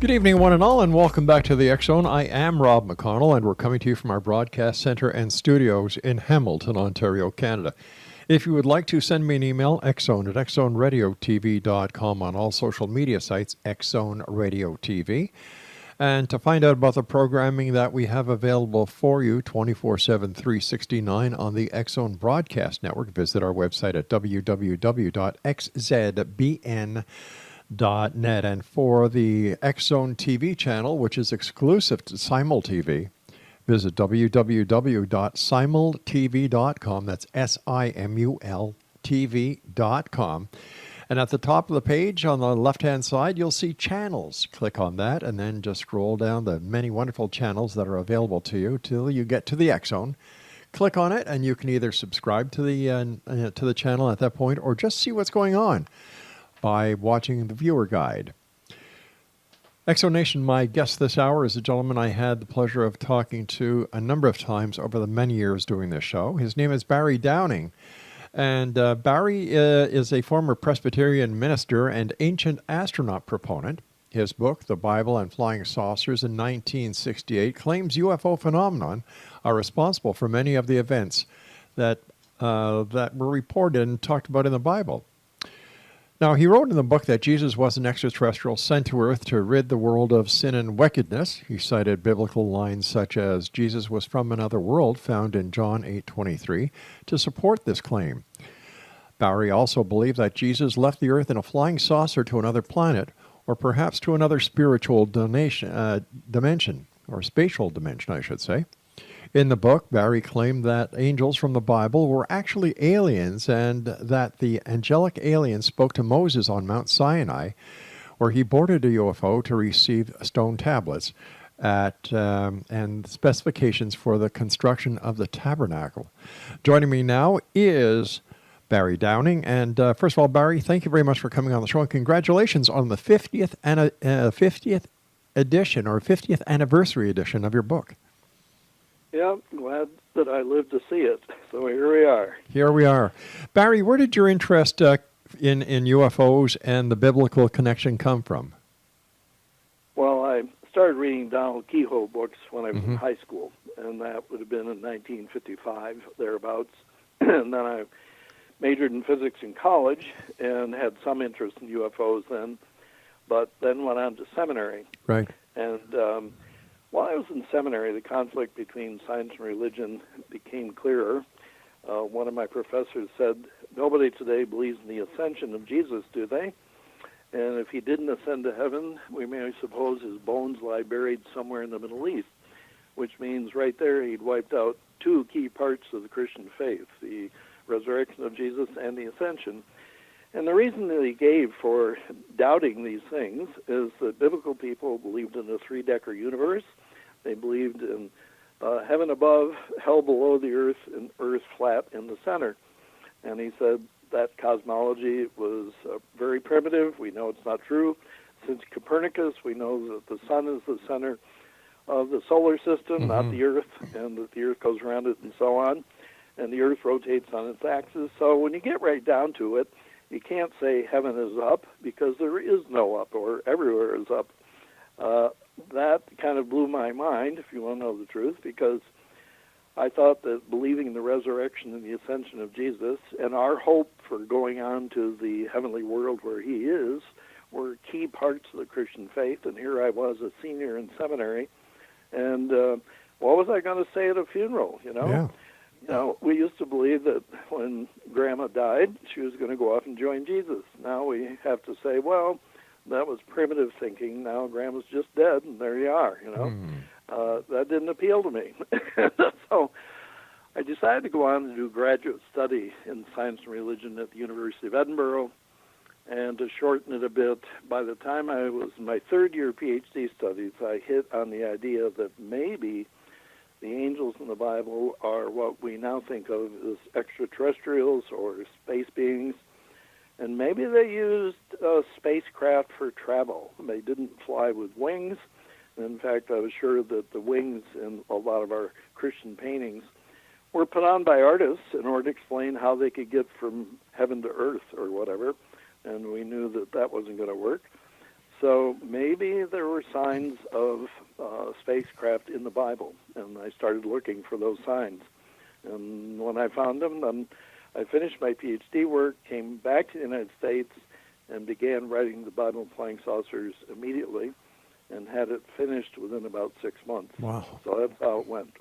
Good evening, one and all, and welcome back to the X Zone. I am Rob McConnell, and we're coming to you from our broadcast center and studios in Hamilton, Ontario, Canada. If you would like to send me an email, xzone at xzoneradiotv.com, on all social media sites, Xzone Radio TV. And to find out about the programming that we have available for you 24/7, 369 on the X Zone Broadcast Network, visit our website at www.xzbn.net. And for the X Zone TV channel, which is exclusive to Simul TV, visit www.simultv.com. That's SIMUL TV.com. And at the top of the page on the left-hand side, you'll see channels. Click on that and then just scroll down the many wonderful channels that are available to you till you get to the X Zone. Click on it and you can either subscribe to the channel at that point or just see what's going on by watching the viewer guide. Exonation, my guest this hour is a gentleman I had the pleasure of talking to a number of times over the many years doing this show. His name is Barry Downing. And Barry is a former Presbyterian minister and ancient astronaut proponent. His book, The Bible and Flying Saucers, in 1968, claims UFO phenomenon are responsible for many of the events that were reported and talked about in the Bible. Now, he wrote in the book that Jesus was an extraterrestrial sent to Earth to rid the world of sin and wickedness. He cited biblical lines such as Jesus was from another world, found in John 8:23, to support this claim. Barry also believed that Jesus left the Earth in a flying saucer to another planet, or perhaps to another spiritual dimension, or spatial dimension, I should say. In the book, Barry claimed that angels from the Bible were actually aliens and that the angelic aliens spoke to Moses on Mount Sinai, where he boarded a UFO to receive stone tablets and specifications for the construction of the Tabernacle. Joining me now is Barry Downing. And first of all, Barry, thank you very much for coming on the show, and congratulations on the 50th edition or 50th anniversary edition of your book. Yeah, glad that I lived to see it. So here we are. Here we are. Barry, where did your interest in UFOs and the biblical connection come from? Well, I started reading Donald Kehoe books when I was in high school, and that would have been in 1955, thereabouts. And then I majored in physics in college and had some interest in UFOs then, but then went on to seminary. Right. And while I was in seminary, the conflict between science and religion became clearer. One of my professors said, nobody today believes in the ascension of Jesus, do they? And if he didn't ascend to heaven, we may suppose his bones lie buried somewhere in the Middle East, which means right there he'd wiped out two key parts of the Christian faith, the resurrection of Jesus and the ascension. And the reason that he gave for doubting these things is that biblical people believed in a three-decker universe. They believed in heaven above, hell below the earth, and earth flat in the center. And he said that cosmology was very primitive. We know it's not true. Since Copernicus, we know that the sun is the center of the solar system, not the earth, and that the earth goes around it and so on. And the earth rotates on its axis. So when you get right down to it, you can't say heaven is up because there is no up, or everywhere is up. That kind of blew my mind, if you want to know the truth, because I thought that believing in the resurrection and the ascension of Jesus and our hope for going on to the heavenly world where he is were key parts of the Christian faith. And here I was, a senior in seminary, and what was I going to say at a funeral, you know? Yeah. You know, we used to believe that when Grandma died, she was going to go off and join Jesus. Now we have to say, well, that was primitive thinking. Now Grandma's just dead, and there you are, you know. That didn't appeal to me. So I decided to go on and do graduate study in science and religion at the University of Edinburgh. And to shorten it a bit, by the time I was in my third year PhD studies, I hit on the idea that maybe the angels in the Bible are what we now think of as extraterrestrials or space beings. And maybe they used spacecraft for travel. They didn't fly with wings. In fact, I was sure that the wings in a lot of our Christian paintings were put on by artists in order to explain how they could get from heaven to earth or whatever. And we knew that that wasn't going to work. So maybe there were signs of spacecraft in the Bible, and I started looking for those signs. And when I found them, then I finished my PhD work, came back to the United States, and began writing the Bible and Flying Saucers immediately, and had it finished within about 6 months. Wow. So that's how it went.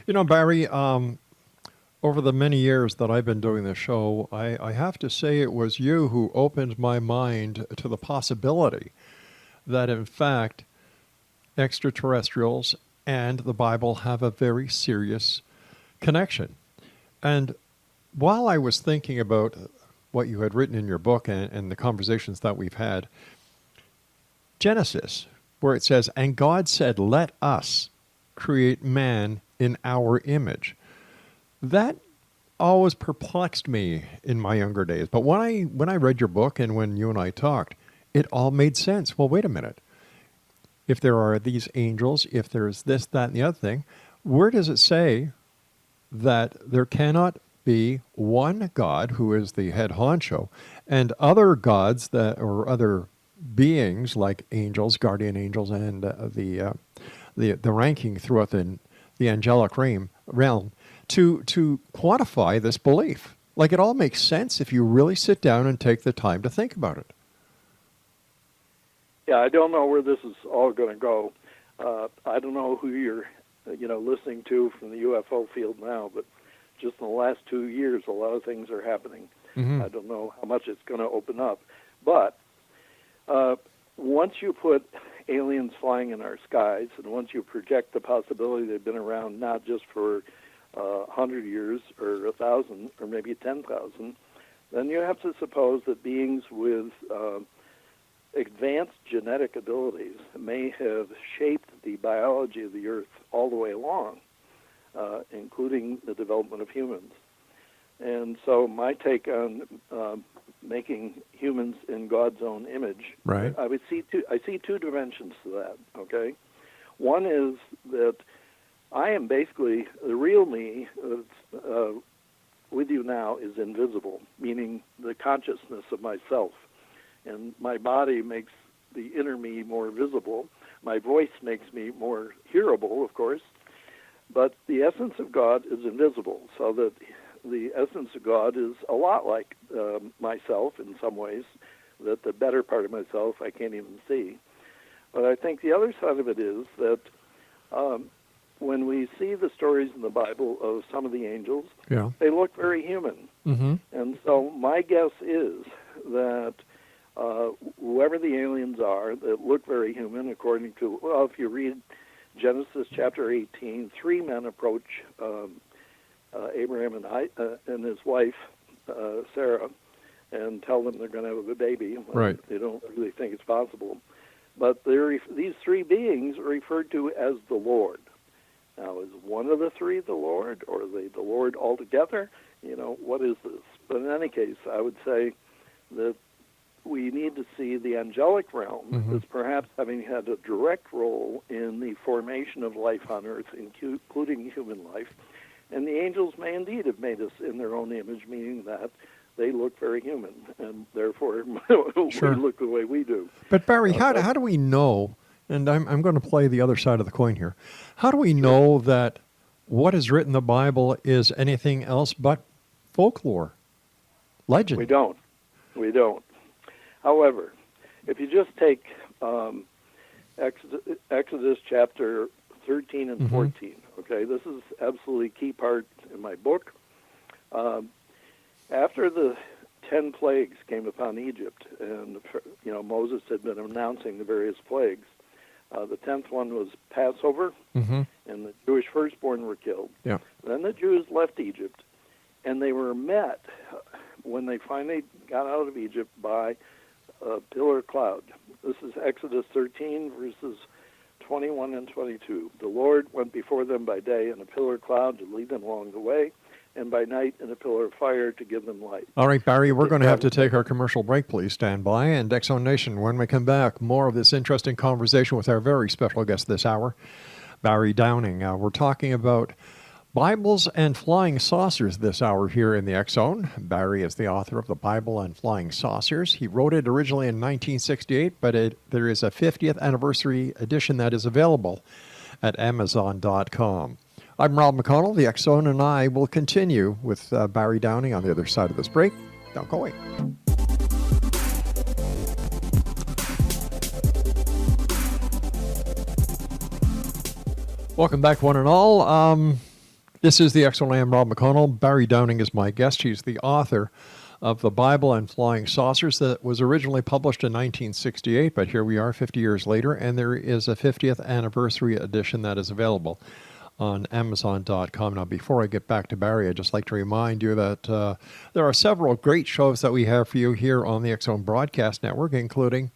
You know, Barry, over the many years that I've been doing this show, I have to say it was you who opened my mind to the possibility that, in fact, extraterrestrials and the Bible have a very serious connection. And while I was thinking about what you had written in your book and the conversations that we've had, Genesis, where it says, "And God said, let us create man in our image." That always perplexed me in my younger days. But when I read your book and when you and I talked, it all made sense. Well, wait a minute. If there are these angels, if there's this, that, and the other thing, where does it say that there cannot be one God who is the head honcho and other gods that or other beings like angels, guardian angels, and the ranking throughout the angelic realm to quantify this belief? Like, it all makes sense if you really sit down and take the time to think about it. Yeah, I don't know where this is all going to go. I don't know who you're, listening to from the UFO field now, but just in the last 2 years, a lot of things are happening. Mm-hmm. I don't know how much it's going to open up. But once you put aliens flying in our skies, and once you project the possibility they've been around not just for 100 years or 1,000 or maybe 10,000, then you have to suppose that beings with advanced genetic abilities may have shaped the biology of the Earth all the way along, including the development of humans. And so my take on making humans in God's own image, right. I see two dimensions to that, okay? One is that I am basically, the real me that's with you now is invisible, meaning the consciousness of myself. And my body makes the inner me more visible. My voice makes me more hearable, of course. But the essence of God is invisible, so that the essence of God is a lot like myself in some ways, that the better part of myself I can't even see. But I think the other side of it is that when we see the stories in the Bible of some of the angels, yeah, they look very human. Mm-hmm. And so my guess is that whoever the aliens are that look very human, according to, well, if you read Genesis chapter 18, three men approach Abraham and his wife, Sarah, and tell them they're going to have a baby. Right. They don't really think it's possible. But these three beings are referred to as the Lord. Now, is one of the three the Lord, or are they the Lord altogether? What is this? But in any case, I would say that we need to see the angelic realm mm-hmm. as perhaps having had a direct role in the formation of life on earth, including human life. And the angels may indeed have made us in their own image, meaning that they look very human, and therefore Sure. we look the way we do. But Barry, how do we know, and I'm going to play the other side of the coin here, how do we know that what is written in the Bible is anything else but folklore, legend? We don't. However, if you just take Exodus chapter 13 and mm-hmm. 14, okay, this is absolutely key part in my book. After the 10 plagues came upon Egypt, and Moses had been announcing the various plagues, the 10th one was Passover, mm-hmm. and the Jewish firstborn were killed. Yeah. Then the Jews left Egypt, and they were met when they finally got out of Egypt by a pillar of cloud. This is Exodus 13, verses 21 and 22. The Lord went before them by day in a pillar of cloud to lead them along the way, and by night in a pillar of fire to give them light. All right, Barry, we're going to have to take our commercial break. Please stand by. And Exxon Nation, when we come back, more of this interesting conversation with our very special guest this hour, Barry Downing. We're talking about Bibles and Flying Saucers this hour here in the X Zone. Barry is the author of the Bible and Flying Saucers. He wrote it originally in 1968, but there is a 50th anniversary edition that is available at Amazon.com. I'm Rob McConnell. The X Zone and I will continue with Barry Downing on the other side of this break. Don't go away. Welcome back, one and all. This is the X Zone. I am Rob McConnell. Barry Downing is my guest. He's the author of the Bible and Flying Saucers that was originally published in 1968, but here we are 50 years later, and there is a 50th anniversary edition that is available on Amazon.com. Now, before I get back to Barry, I'd just like to remind you that there are several great shows that we have for you here on the X Zone Broadcast Network, including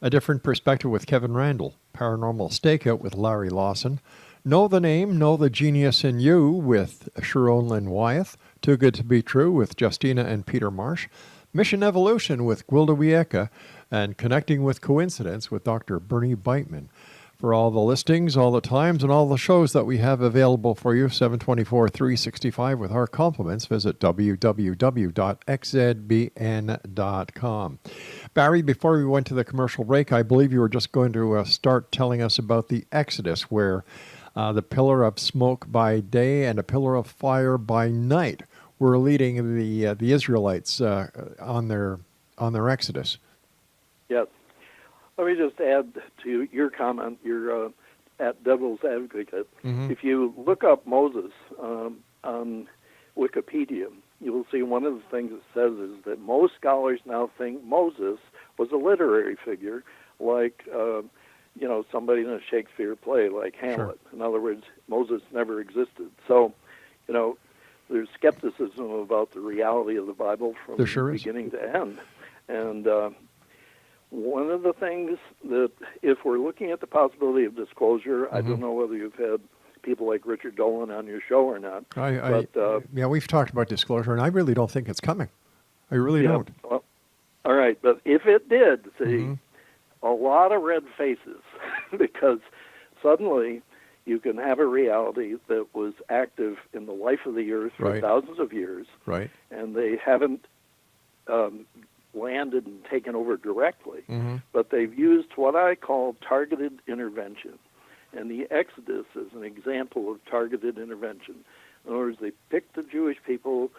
A Different Perspective with Kevin Randall, Paranormal Stakeout with Larry Lawson, Know the Name, Know the Genius in You with Sharon Lynn Wyeth, Too Good to Be True with Justina and Peter Marsh, Mission Evolution with Gwilda Wiyaka, and Connecting with Coincidence with Dr. Bernie Beitman. For all the listings, all the times, and all the shows that we have available for you, 724-365 with our compliments, visit www.xzbn.com. Barry, before we went to the commercial break, I believe you were just going to start telling us about the Exodus, where the pillar of smoke by day and a pillar of fire by night were leading the Israelites on their Exodus. Yes. Let me just add to your comment. You're at Devil's Advocate. Mm-hmm. If you look up Moses on Wikipedia, you will see one of the things it says is that most scholars now think Moses was a literary figure, like somebody in a Shakespeare play, like Hamlet. Sure. In other words, Moses never existed. So, there's skepticism about the reality of the Bible from beginning to end. And one of the things that, if we're looking at the possibility of disclosure, mm-hmm. I don't know whether you've had people like Richard Dolan on your show or not. Yeah, we've talked about disclosure, and I really don't think it's coming. I really don't. Well, all right, but if it did, see, mm-hmm. a lot of red faces, because suddenly you can have a reality that was active in the life of the earth for thousands of years, right? And they haven't landed and taken over directly, mm-hmm. but they've used what I call targeted intervention. And the Exodus is an example of targeted intervention. In other words, they picked the Jewish people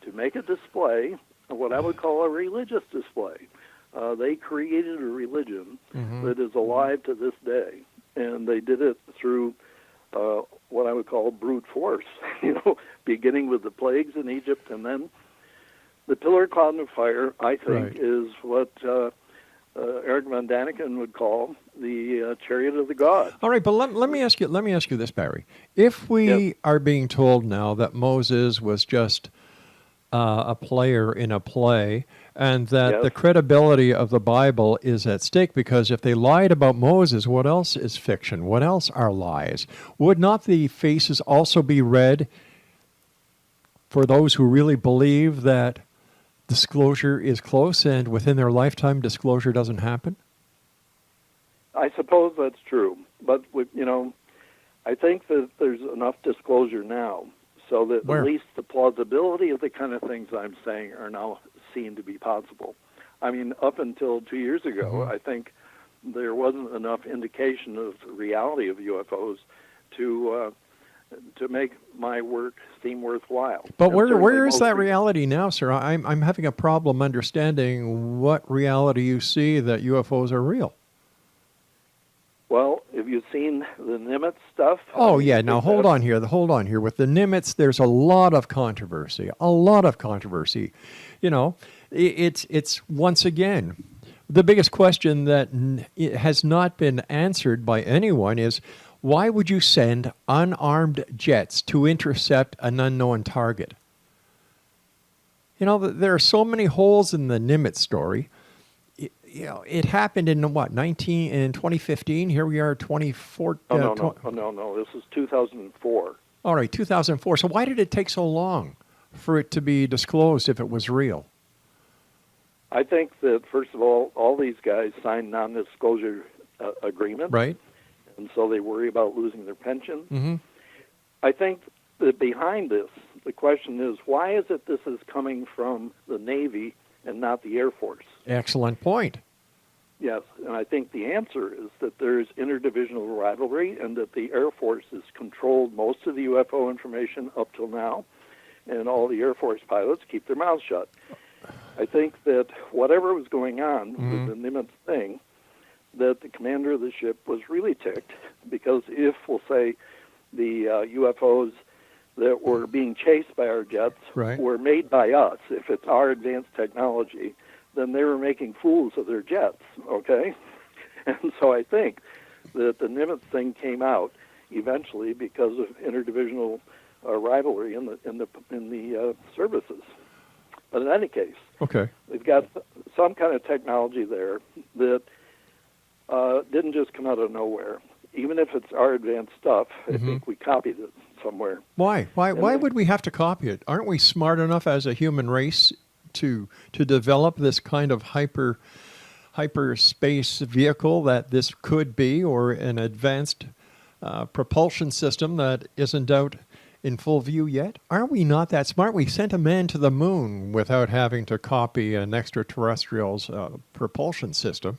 to make a display, what I would call a religious display. They created a religion mm-hmm. that is alive to this day, and they did it through what I would call brute force, beginning with the plagues in Egypt, and then the pillar, cloud, and fire, I think, is what Eric von Daniken would call the chariot of the gods. All right, but let me ask you this, Barry. If we are being told now that Moses was just a player in a play, and that the credibility of the Bible is at stake, because if they lied about Moses, what else is fiction? What else are lies? Would not the faces also be red for those who really believe that disclosure is close, and within their lifetime, disclosure doesn't happen? I suppose that's true, but I think that there's enough disclosure now, so that at least the plausibility of the kind of things I'm saying are now seen to be possible. I mean, up until 2 years ago, mm-hmm. I think there wasn't enough indication of the reality of UFOs to make my work seem worthwhile. But where is that reality now, sir? I'm having a problem understanding what reality you see that UFOs are real. Well, have you seen the Nimitz stuff? Oh, yeah. Now, hold on here. With the Nimitz, there's a lot of controversy. It's once again, the biggest question that has not been answered by anyone is, why would you send unarmed jets to intercept an unknown target? There are so many holes in the Nimitz story. It happened in 2015. Here we are, 2014. No. This is 2004. All right, 2004. So why did it take so long for it to be disclosed if it was real? I think that, first of all these guys signed non-disclosure agreements. Right. And so they worry about losing their pension. Mm-hmm. I think behind this, the question is, why is it this is coming from the Navy and not the Air Force? Excellent point. Yes, and I think the answer is that there's interdivisional rivalry and that the Air Force has controlled most of the UFO information up till now, and all the Air Force pilots keep their mouths shut. I think that whatever was going on with the Nimitz thing, that the commander of the ship was really ticked, because if, we'll say, the UFOs that were being chased by our jets were made by us, if it's our advanced technology, then they were making fools of their jets, okay? And so I think that the Nimitz thing came out eventually because of interdivisional rivalry in the services. But in any case, we've got some kind of technology there that didn't just come out of nowhere. Even if it's our advanced stuff, I think we copied it somewhere. Why? Why would we have to copy it? Aren't we smart enough as a human race to develop this kind of hyperspace vehicle that this could be, or an advanced propulsion system that isn't out in full view yet? Are we not that smart? We sent a man to the moon without having to copy an extraterrestrial's propulsion system.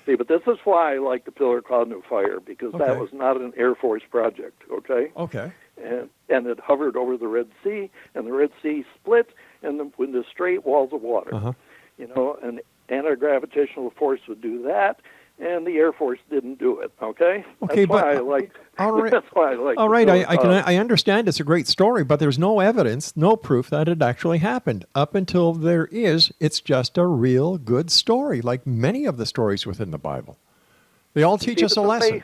See, but this is why I like the Pillar of Cloud and Fire, because that was not an Air Force project, okay? Okay. And it hovered over the Red Sea, and the Red Sea split into straight walls of water. You know, an anti-gravitational force would do that, and the Air Force didn't do it, okay? Okay, that's why I like. That's why I like. All right, I understand it's a great story, but there's no evidence, no proof that it actually happened. Up until there is, it's just a real good story, like many of the stories within the Bible. They all teach us a lesson.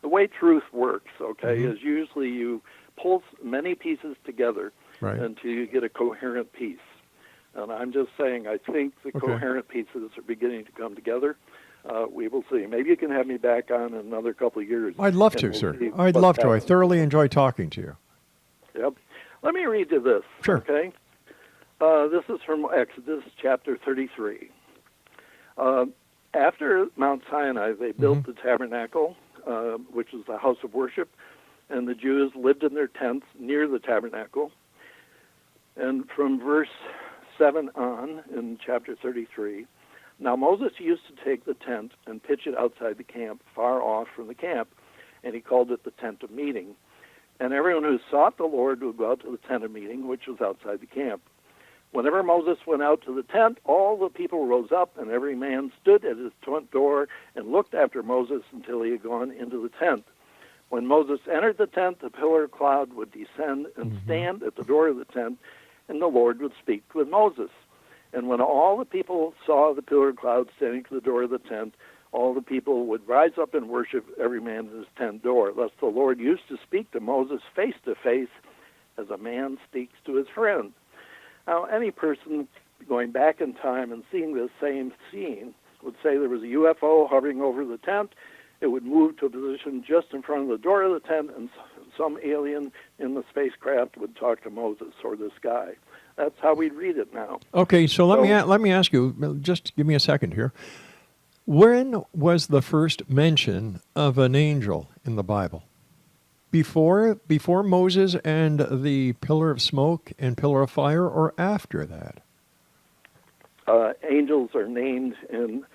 The way truth works, okay, is usually you pull many pieces together until you get a coherent piece. And I'm just saying, I think the coherent pieces are beginning to come together. We will see. Maybe you can have me back on in another couple of years. I'd love to, sir. I'd love to. I thoroughly enjoy talking to you. Yep. Let me read you this. Sure. Okay. This is from Exodus chapter 33. After Mount Sinai, they built the Tabernacle, which is the house of worship, and the Jews lived in their tents near the Tabernacle. And from verse 7 on in chapter 33, now Moses used to take the tent and pitch it outside the camp, far off from the camp, and he called it the tent of meeting. And everyone who sought the Lord would go out to the tent of meeting, which was outside the camp. Whenever Moses went out to the tent, all the people rose up, and every man stood at his tent door and looked after Moses until he had gone into the tent. When Moses entered the tent, the pillar of cloud would descend and stand at the door of the tent, and the Lord would speak with Moses. And when all the people saw the pillar of cloud standing at the door of the tent, all the people would rise up and worship, every man at his tent door. Thus the Lord used to speak to Moses face to face, as a man speaks to his friend. Now, any person going back in time and seeing this same scene would say there was a UFO hovering over the tent. It would move to a position just in front of the door of the tent, and some alien in the spacecraft would talk to Moses or this guy. That's how we'd read it now. Okay, so let me ask you, just give me a second here. When was the first mention of an angel in the Bible? Before Moses and the pillar of smoke and pillar of fire, or after that? Angels are named in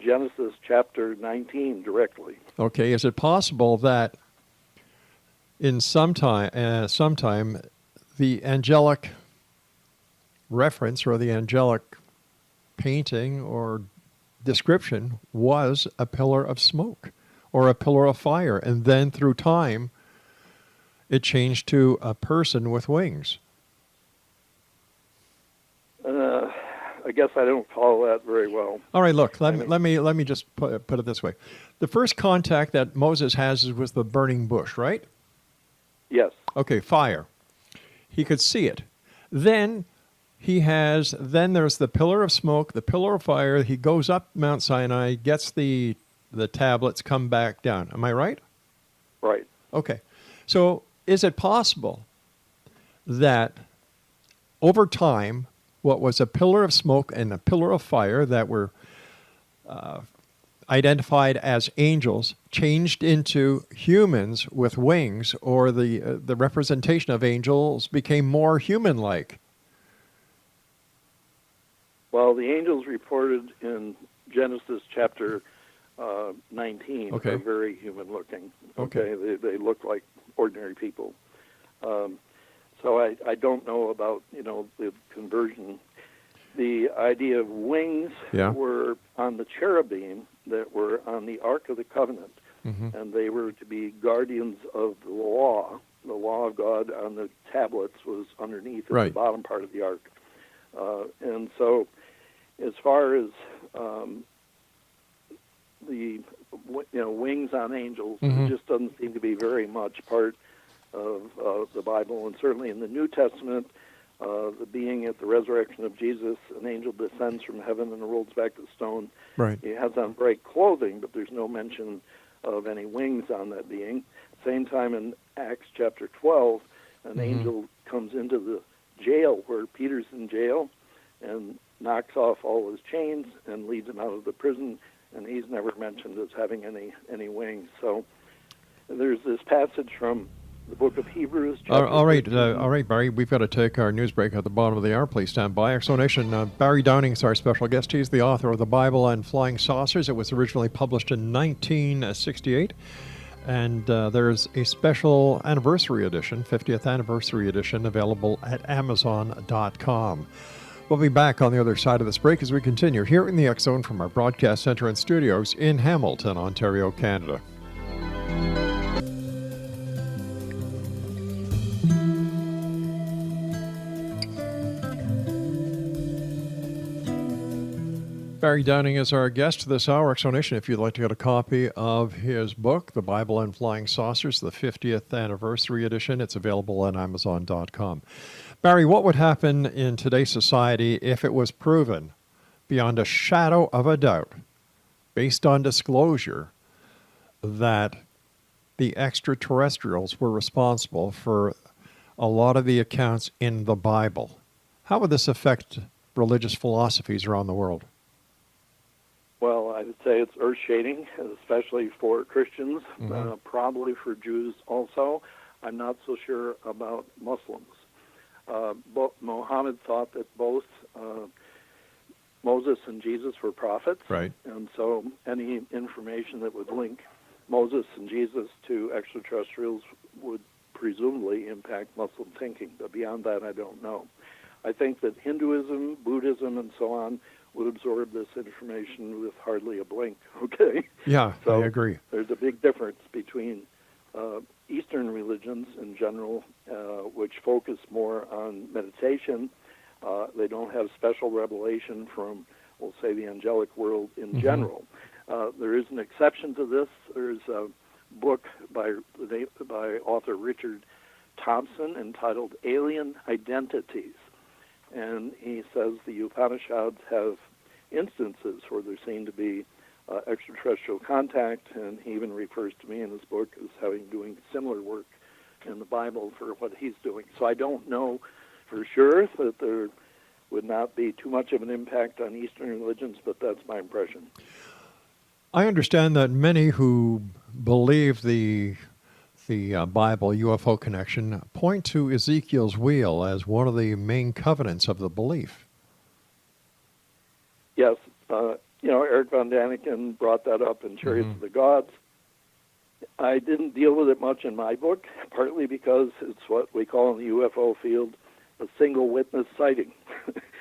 Genesis chapter 19 directly. Okay, is it possible that in sometime the angelic reference or the angelic painting or description was a pillar of smoke or a pillar of fire, and then through time it changed to a person with wings? I guess I don't follow that very well. All right, look, let me just put it this way. The first contact that Moses has is with the burning bush, right? Yes. Okay, fire. He could see it. Then there's the pillar of smoke, the pillar of fire. He goes up Mount Sinai, gets the tablets, come back down. Am I right? Right. Okay. So is it possible that over time, what was a pillar of smoke and a pillar of fire that were identified as angels changed into humans with wings, or the representation of angels became more human-like? Well, the angels reported in Genesis chapter 19 Okay. are very human-looking. Okay. They look like ordinary people. So I don't know about the conversion. The idea of wings Yeah. were on the cherubim that were on the Ark of the Covenant, Mm-hmm. and they were to be guardians of the law. The law of God on the tablets was underneath at Right. the bottom part of the Ark. And so as far as the wings on angels, Mm-hmm. it just doesn't seem to be very much part of the Bible. And certainly in the New Testament, the being at the resurrection of Jesus, an angel descends from heaven and rolls back the stone. Right. He has on bright clothing, but there's no mention of any wings on that being. Same time in Acts chapter 12, an Mm-hmm. angel comes into the jail where Peter's in jail and knocks off all his chains and leads him out of the prison, and he's never mentioned as having any wings. So there's this passage from the book of Hebrews. All right, 13. Barry. We've got to take our news break at the bottom of the hour. Please stand by. Explanation. Barry Downing is our special guest. He's the author of The Bible and Flying Saucers. It was originally published in 1968. And there's a special anniversary edition, 50th anniversary edition, available at Amazon.com. We'll be back on the other side of this break as we continue here in the X Zone from our broadcast center and studios in Hamilton, Ontario, Canada. Barry Downing is our guest this hour. Explanation, if you'd like to get a copy of his book, The Bible and Flying Saucers, the 50th anniversary edition, it's available on Amazon.com. Barry, what would happen in today's society if it was proven, beyond a shadow of a doubt, based on disclosure, that the extraterrestrials were responsible for a lot of the accounts in the Bible? How would this affect religious philosophies around the world? Well, I would say it's earth-shaking, especially for Christians, Mm-hmm. probably for Jews also. I'm not so sure about Muslims. Muhammad thought that both Moses and Jesus were prophets, Right. and so any information that would link Moses and Jesus to extraterrestrials would presumably impact Muslim thinking, but beyond that, I don't know. I think that Hinduism, Buddhism, and so on would absorb this information with hardly a blink, okay? Yeah, So I agree. there's a big difference between Eastern religions in general, which focus more on meditation. They don't have special revelation from, we'll say, the angelic world in Mm-hmm. general. There is an exception to this. There's a book by author Richard Thompson entitled Alien Identities. And he says the Upanishads have instances where there seem to be extraterrestrial contact, and he even refers to me in his book as doing similar work in the Bible for what he's doing. So I don't know for sure that there would not be too much of an impact on Eastern religions, but that's my impression. I understand that many who believe the Bible UFO connection point to Ezekiel's wheel as one of the main covenants of the belief. Yes, Eric von Daniken brought that up in Chariots Mm-hmm. of the Gods. I didn't deal with it much in my book, partly because it's what we call in the UFO field a single witness sighting,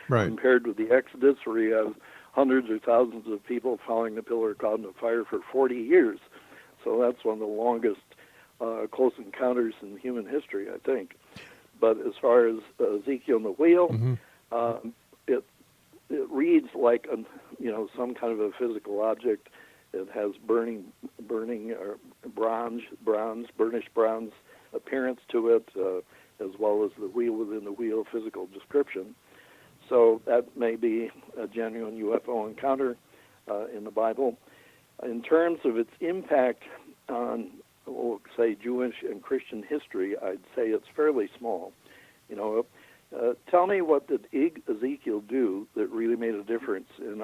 Right. compared with the Exodus, where you have hundreds or thousands of people following the pillar of cloud and fire for 40 years. So that's one of the longest close encounters in human history, I think. But as far as Ezekiel and the wheel, Mm-hmm. It reads like some kind of a physical object. It has burning burnished bronze appearance to it, as well as the wheel within the wheel physical description. So that may be a genuine UFO encounter in the Bible. In terms of its impact on, we'll say, Jewish and Christian history, I'd say it's fairly small. Tell me, what did Ezekiel do that really made a difference in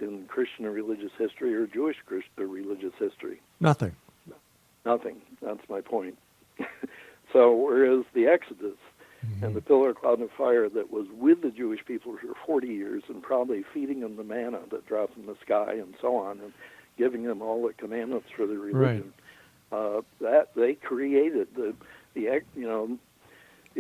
in Christian or religious history, or Jewish or religious history? Nothing. Nothing. That's my point. So whereas the Exodus and the pillar of cloud and fire that was with the Jewish people for 40 years and probably feeding them the manna that dropped from the sky and so on, and giving them all the commandments for their religion, that they created the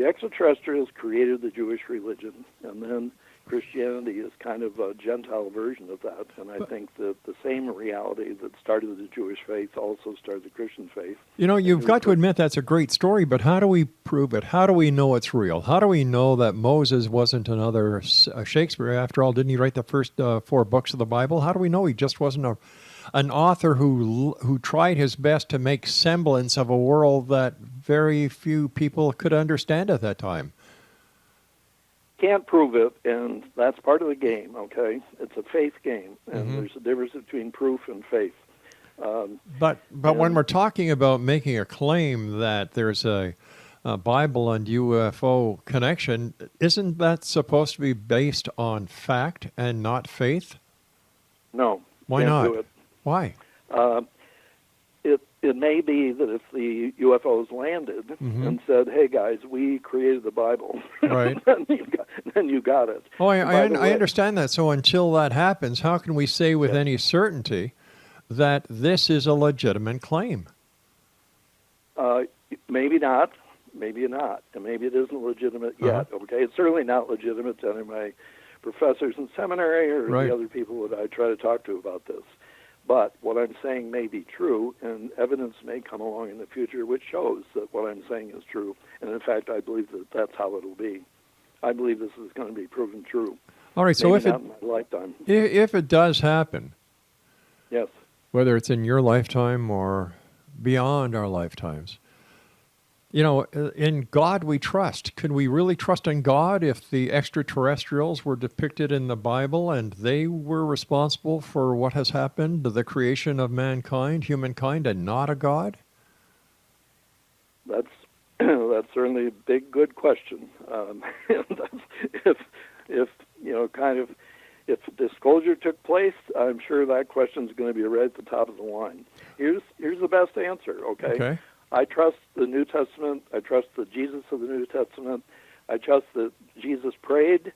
extraterrestrials created the Jewish religion, and then Christianity is kind of a Gentile version of that. And I think that the same reality that started the Jewish faith also started the Christian faith. You know, you've got to admit that's a great story, but how do we prove it? How do we know it's real? How do we know that Moses wasn't another Shakespeare? After all, didn't he write the first 4 books of the Bible? How do we know he just wasn't an author who tried his best to make semblance of a world that very few people could understand at that time? Can't prove it, and that's part of the game, okay? It's a faith game, and there's a difference between proof and faith. But when we're talking about making a claim that there's a Bible and UFO connection, isn't that supposed to be based on fact and not faith? No. Why can't not? Do it. Why? It may be that if the UFOs landed and said, "Hey guys, we created the Bible," right? then you got it. Oh, I understand that. So until that happens, how can we say with any certainty that this is a legitimate claim? Maybe not. Maybe not. And maybe it isn't legitimate yet. Okay, it's certainly not legitimate to any of my professors in seminary or the other people that I try to talk to about this. But what I'm saying may be true, and evidence may come along in the future which shows that what I'm saying is true. And in fact, I believe that that's how it'll be. I believe this is going to be proven true. All right, so maybe if not in my lifetime. If it does happen, yes, whether it's in your lifetime or beyond our lifetimes, you know, in God we trust. Can we really trust in God if the extraterrestrials were depicted in the Bible and they were responsible for what has happened to the creation of mankind, humankind, and not a God? That's certainly a big, good question. If disclosure took place, I'm sure that question is going to be right at the top of the line. Here's the best answer. Okay. I trust the New Testament. I trust the Jesus of the New Testament. I trust that Jesus prayed,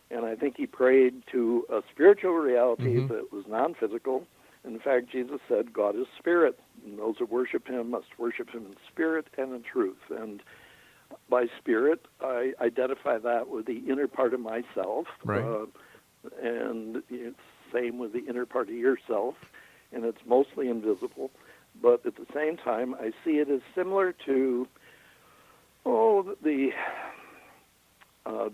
and I think he prayed to a spiritual reality that was non-physical. In fact, Jesus said, God is spirit, and those who worship him must worship him in spirit and in truth. And by spirit, I identify that with the inner part of myself. Right. And it's the same with the inner part of yourself, and it's mostly invisible. But at the same time, I see it as similar to, the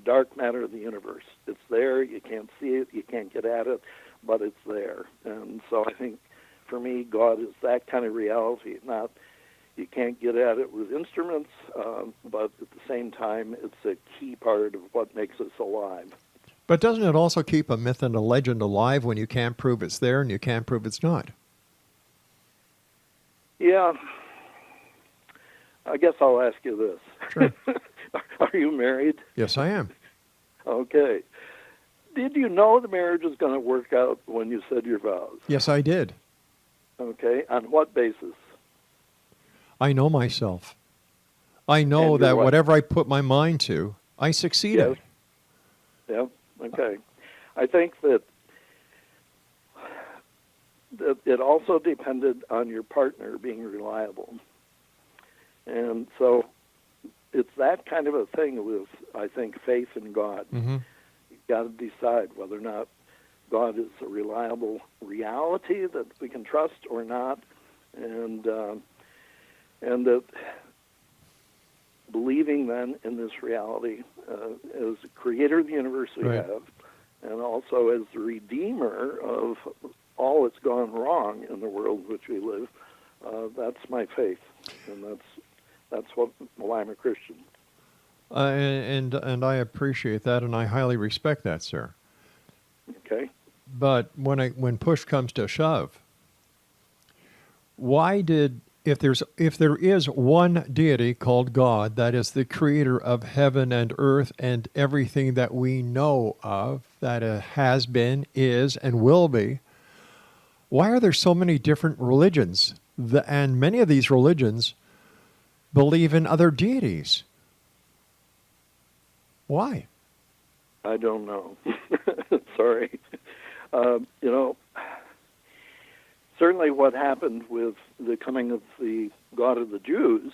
dark matter of the universe. It's there. You can't see it. You can't get at it, but it's there. And so I think, for me, God is that kind of reality. Not, you can't get at it with instruments, but at the same time, it's a key part of what makes us alive. But doesn't it also keep a myth and a legend alive when you can't prove it's there and you can't prove it's not? Yeah, I guess I'll ask you this. Sure. Are you married? Yes, I am. Okay. Did you know the marriage was going to work out when you said your vows? Yes, I did. Okay. On what basis? I know myself. I know that whatever I put my mind to, I succeeded. Yes. Yeah. Okay. I think that it also depended on your partner being reliable. And so it's that kind of a thing with, I think, faith in God. You've got to decide whether or not God is a reliable reality that we can trust or not, and that believing then in this reality as the creator of the universe we have, and also as the redeemer of all that's gone wrong in the world in which we live, that's my faith, and that's why I'm a Christian. And I appreciate that, and I highly respect that, sir. Okay. But when push comes to shove, why did if there is one deity called God that is the creator of heaven and earth and everything that we know of that has been, is, and will be, why are there so many different religions? And many of these religions believe in other deities. Why? I don't know. Sorry. You know, certainly what happened with the coming of the God of the Jews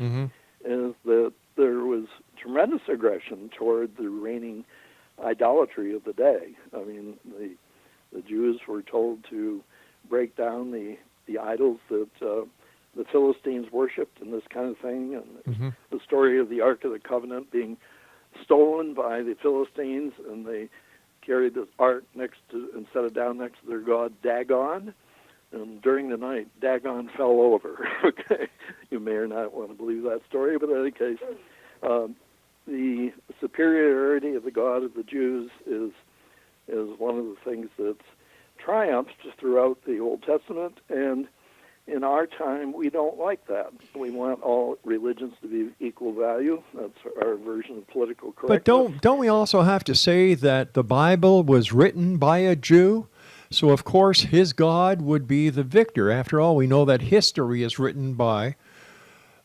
is that there was tremendous aggression toward the reigning idolatry of the day. I mean, the Jews were told to break down the idols that the Philistines worshipped and this kind of thing, and the story of the Ark of the Covenant being stolen by the Philistines, and they carried this ark instead of down next to their god Dagon, and during the night Dagon fell over. Okay, you may or not want to believe that story, but in any case, the superiority of the God of the Jews is one of the things that's triumphed throughout the Old Testament, and in our time, we don't like that. We want all religions to be equal value. That's our version of political correctness. But don't we also have to say that the Bible was written by a Jew? So, of course, his God would be the victor. After all, we know that history is written by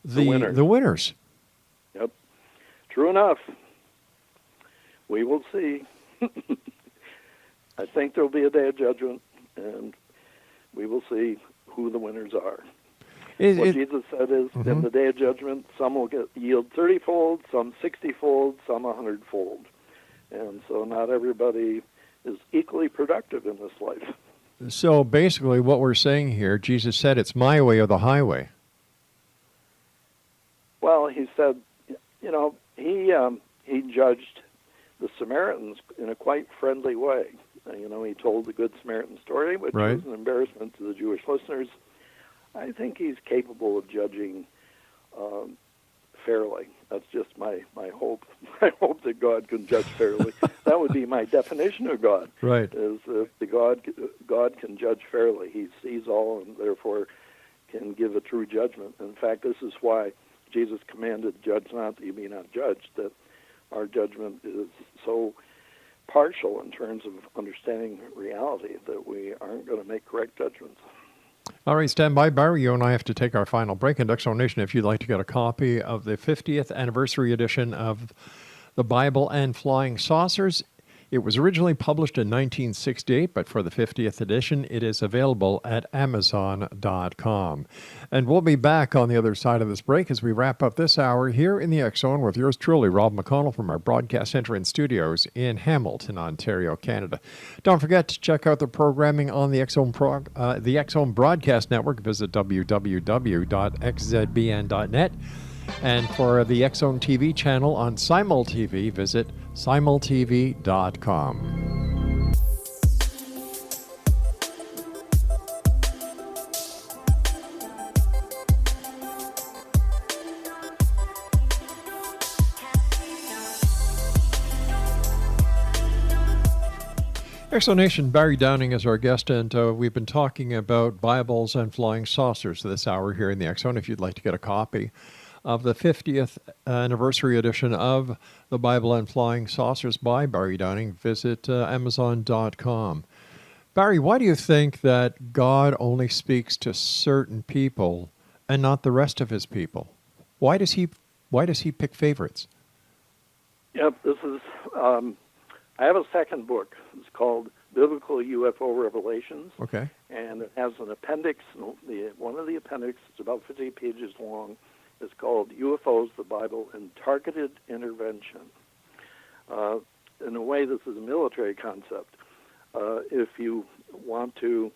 the winners. Yep. True enough. We will see. I think there will be a day of judgment, and we will see who the winners are. What Jesus said is, in the day of judgment, some will yield 30-fold, some 60-fold, some 100-fold. And so not everybody is equally productive in this life. So basically what we're saying here, Jesus said it's my way or the highway. Well, he said, you know, he judged the Samaritans in a quite friendly way. You know, he told the Good Samaritan story, which was an embarrassment to the Jewish listeners. I think he's capable of judging fairly. That's just my hope. I hope that God can judge fairly. That would be my definition of God. Right. Is that God can judge fairly. He sees all and therefore can give a true judgment. In fact, this is why Jesus commanded, "Judge not that you be not judged," that our judgment is so partial in terms of understanding reality that we aren't going to make correct judgments. All right, stand by, Barry. You and I have to take our final break. And Exo Nation, if you'd like to get a copy of the 50th anniversary edition of the Bible and Flying Saucers, it was originally published in 1968, but for the 50th edition, it is available at Amazon.com. And we'll be back on the other side of this break as we wrap up this hour here in the X Zone with yours truly, Rob McConnell, from our broadcast center and studios in Hamilton, Ontario, Canada. Don't forget to check out the programming on the X Zone Broadcast Network. Visit www.xzbn.net. And for the X Zone TV channel on SimulTV, visit simultv.com. Explanation, Barry Downing is our guest, and we've been talking about Bibles and flying saucers this hour here in the X Zone. If you'd like to get a copy of the 50th anniversary edition of The Bible and Flying Saucers by Barry Downing, visit Amazon.com. Barry, why do you think that God only speaks to certain people and not the rest of his people? Why does he pick favorites? Yep, this is, I have a second book. It's called Biblical UFO Revelations. Okay. And it has an appendix. One of the appendix, it's about 50 pages long, is called UFOs, the Bible, and Targeted Intervention. In a way, this is a military concept. If you want to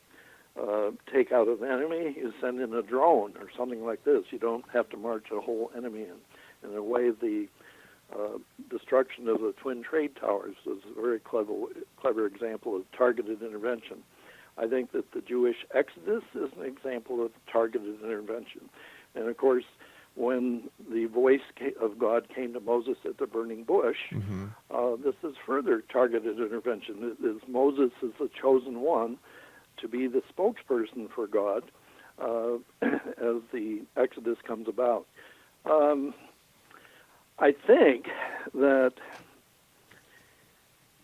take out an enemy, you send in a drone or something like this. You don't have to march a whole enemy in. In a way, the destruction of the Twin Trade Towers is a very clever example of targeted intervention. I think that the Jewish Exodus is an example of targeted intervention. And, of course, when the voice of God came to Moses at the burning bush, this is further targeted intervention. Moses is the chosen one to be the spokesperson for God as the Exodus comes about. I think that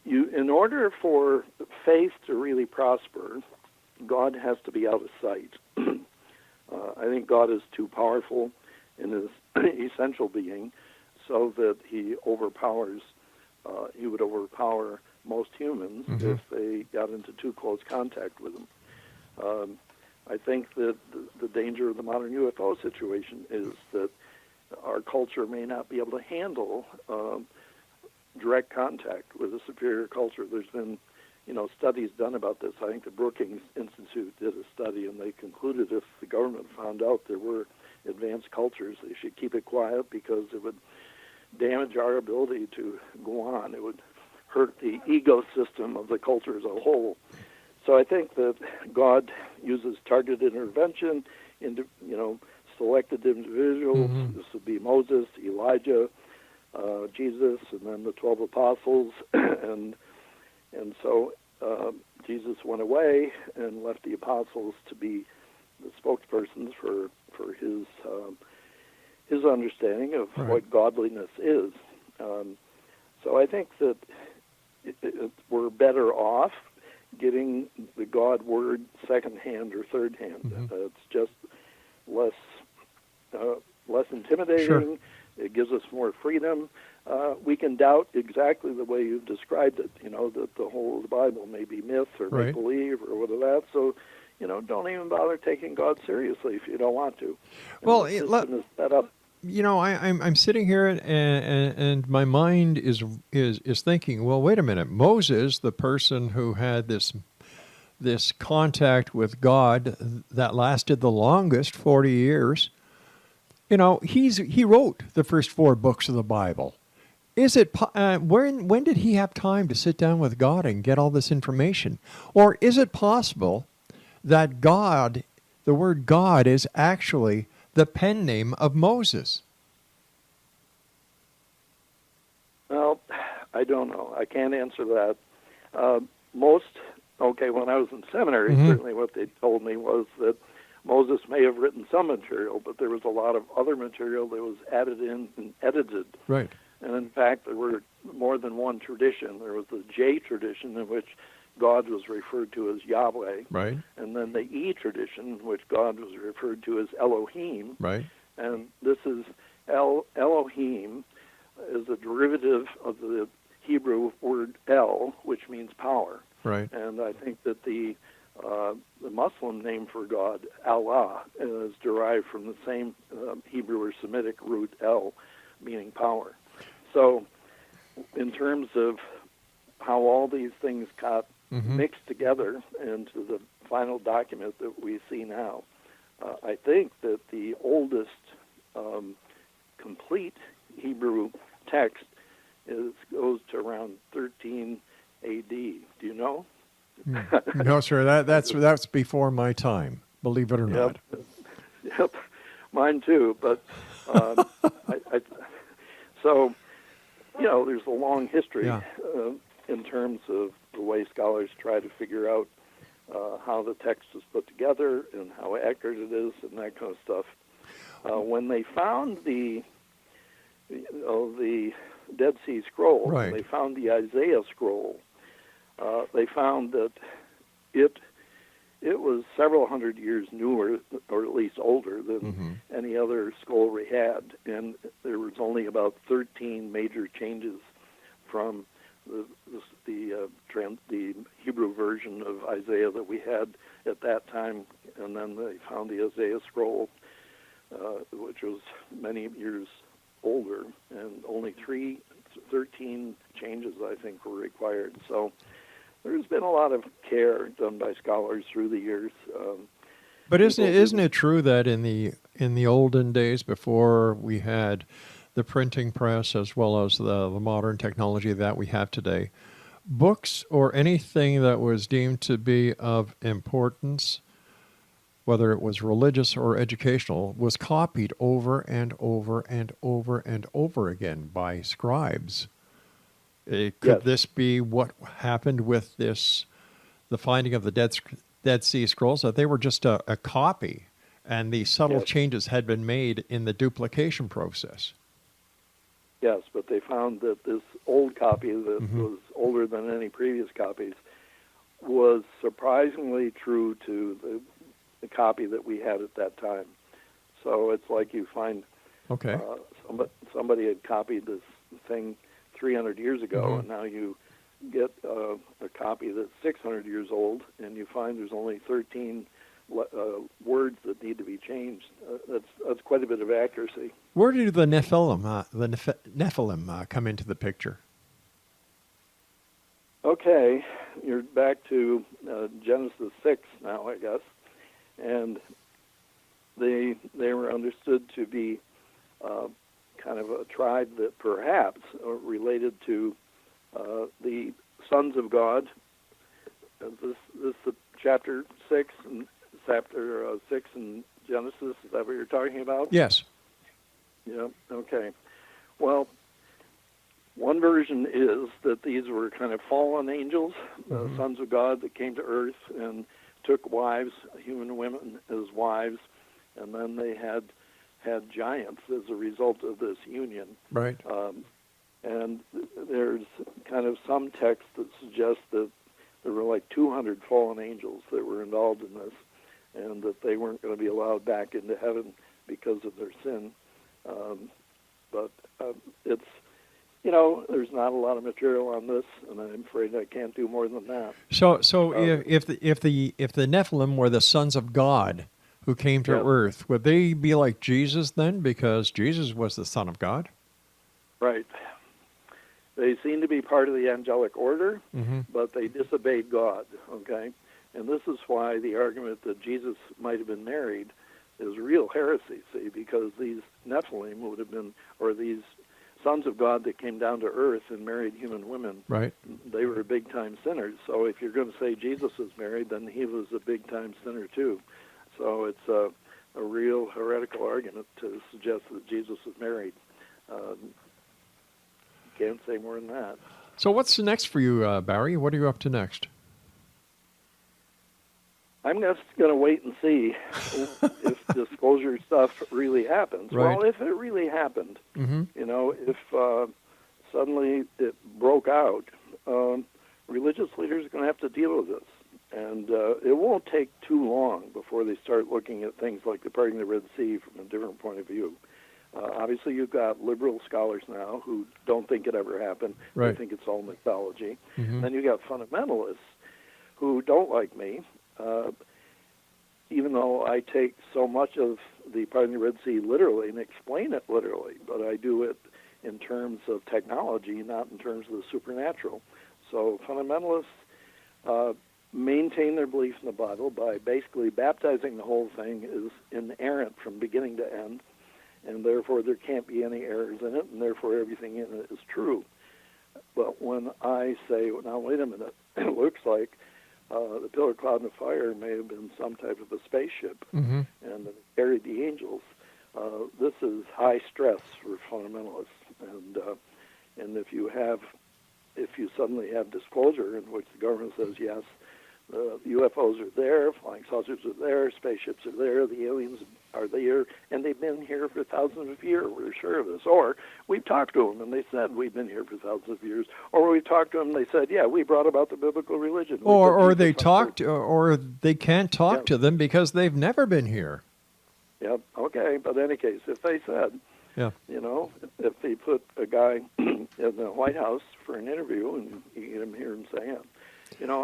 in order for faith to really prosper, God has to be out of sight. I think God is too powerful in his essential being, so that he would overpower most humans if they got into too close contact with him. I think that the danger of the modern UFO situation is that our culture may not be able to handle direct contact with a superior culture. There's been, studies done about this. I think the Brookings Institute did a study, and they concluded if the government found out there were advanced cultures, they should keep it quiet because it would damage our ability to go on. It would hurt the ecosystem of the culture as a whole. So I think that God uses targeted intervention into, selected individuals. This would be Moses, Elijah, Jesus, and then the 12 apostles. and so Jesus went away and left the apostles to be the spokespersons for his understanding of what godliness is. So I think that we're better off getting the God word secondhand or third hand. It's just less intimidating. Sure. It gives us more freedom. We can doubt exactly the way you've described it, that the whole of the Bible may be myth or make-believe or whatever that. So, don't even bother taking God seriously if you don't want to. Well, the system is set up. I'm sitting here and my mind is thinking, well, wait a minute. Moses, the person who had this contact with God that lasted the longest, 40 years, he wrote the first 4 books of the Bible. Is it when did he have time to sit down with God and get all this information? Or is it possible that God, the word God, is actually the pen name of Moses? Well, I don't know. I can't answer that. When I was in seminary, certainly what they told me was that Moses may have written some material, but there was a lot of other material that was added in and edited. Right. And in fact, there were more than one tradition. There was the J tradition, in which God was referred to as Yahweh. Right. And then the E tradition, in which God was referred to as Elohim. Right. And this is Elohim is a derivative of the Hebrew word El, which means power. Right. And I think that the Muslim name for God, Allah, is derived from the same Hebrew or Semitic root El, meaning power. So in terms of how all these things got mixed together into the final document that we see now, I think that the oldest complete Hebrew text goes to around 13 A.D. Do you know? No, sir. That's before my time. Believe it or not. Yep, mine too. But so there's a long history in terms of the way scholars try to figure out how the text is put together and how accurate it is and that kind of stuff. When they found the Dead Sea Scroll, right. they found the Isaiah scroll. They found that it was several hundred years newer, or at least older, than any other scroll we had, and there was only about 13 major changes from the Hebrew version of Isaiah that we had at that time, and then they found the Isaiah scroll, which was many years older, and only 13 changes, I think, were required. So there's been a lot of care done by scholars through the years. But isn't it true that in the olden days, before we had the printing press as well as the modern technology that we have today, books or anything that was deemed to be of importance, whether it was religious or educational, was copied over and over and over and over again by scribes? Could this be what happened with the finding of the Dead Sea Scrolls, that they were just a copy And the subtle Yes. changes had been made in the duplication process. Yes, but they found that this old copy that Mm-hmm. was older than any previous copies was surprisingly true to the copy that we had at that time. So it's like you find Okay. somebody had copied this thing 300 years ago, Mm-hmm. and now you get a copy that's 600 years old, and you find there's only 13 words that need to be changed. That's quite a bit of accuracy. Where do the Nephilim come into the picture? Okay, you're back to Genesis 6 now, I guess, and they were understood to be kind of a tribe that perhaps related to the sons of God. This is chapter 6 and chapter 6 in Genesis. Is that what you're talking about? Yes. Yeah. Okay. Well, one version is that these were kind of fallen angels, sons of God that came to earth and took wives, human women as wives, and then they had giants as a result of this union. Right. And there's kind of some text that suggests that there were like 200 fallen angels that were involved in this, and that they weren't going to be allowed back into heaven because of their sin. But it's, there's not a lot of material on this, and I'm afraid I can't do more than that. So if the Nephilim were the sons of God who came to Yes. earth, would they be like Jesus then? Because Jesus was the Son of God. Right. They seem to be part of the angelic order, Mm-hmm. but they disobeyed God, okay? And this is why the argument that Jesus might have been married is real heresy, see, because these Nephilim would have been, or these sons of God that came down to earth and married human women, Right. they were big-time sinners. So if you're going to say Jesus was married, then he was a big-time sinner too. So it's a real heretical argument to suggest that Jesus was married. Can't say more than that. So what's next for you, Barry? What are you up to next? I'm just going to wait and see if disclosure stuff really happens. Right. Well, if it really happened, Mm-hmm. if suddenly it broke out, religious leaders are going to have to deal with this. And it won't take too long before they start looking at things like the parting of the Red Sea from a different point of view. Obviously, you've got liberal scholars now who don't think it ever happened. Right. They think it's all mythology. Mm-hmm. Then you got fundamentalists who don't like me, even though I take so much of the parting of the Red Sea literally and explain it literally, but I do it in terms of technology, not in terms of the supernatural. So fundamentalists maintain their belief in the Bible by basically baptizing the whole thing is inerrant from beginning to end, and therefore there can't be any errors in it, and therefore everything in it is true. But when I say, well, now wait a minute, it looks like the pillar of cloud and fire may have been some type of a spaceship, Mm-hmm. and it carried the angels. This is high stress for fundamentalists, and if you suddenly have disclosure in which the government says yes, the UFOs are there, flying saucers are there, spaceships are there, the aliens are there, and they've been here for thousands of years. We're sure of this. Or we've talked to them, and they said we've been here for thousands of years. Or we've talked to them, and they said, yeah, we brought about the biblical religion. Or they talked, or they can't talk Yeah. to them because they've never been here. Yep. Okay. But in any case, if they said, Yeah. if they put a guy in the White House for an interview and you get him here and say,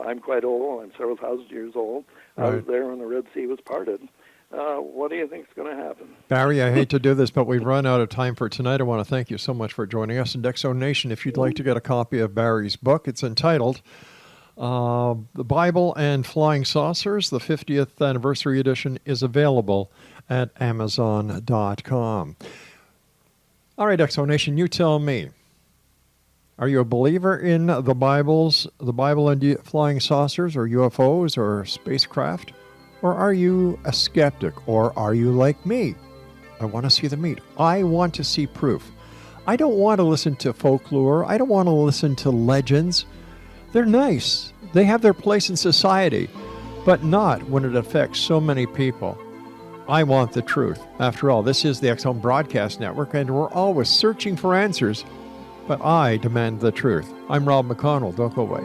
I'm quite old. I'm several thousand years old. I was Right. there when the Red Sea was parted. What do you think is going to happen? Barry, I hate to do this, but we've run out of time for tonight. I want to thank you so much for joining us. And Exo Nation, if you'd like to get a copy of Barry's book, it's entitled The Bible and Flying Saucers. The 50th Anniversary Edition is available at Amazon.com. All right, Exo Nation, you tell me. Are you a believer in the Bible and flying saucers or UFOs or spacecraft? Or are you a skeptic? Or are you like me? I want to see the meat. I want to see proof. I don't want to listen to folklore. I don't want to listen to legends. They're nice. They have their place in society, but not when it affects so many people. I want the truth. After all, this is the X-Home Broadcast Network, and we're always searching for answers. But I demand the truth. I'm Rob McConnell. Don't go away.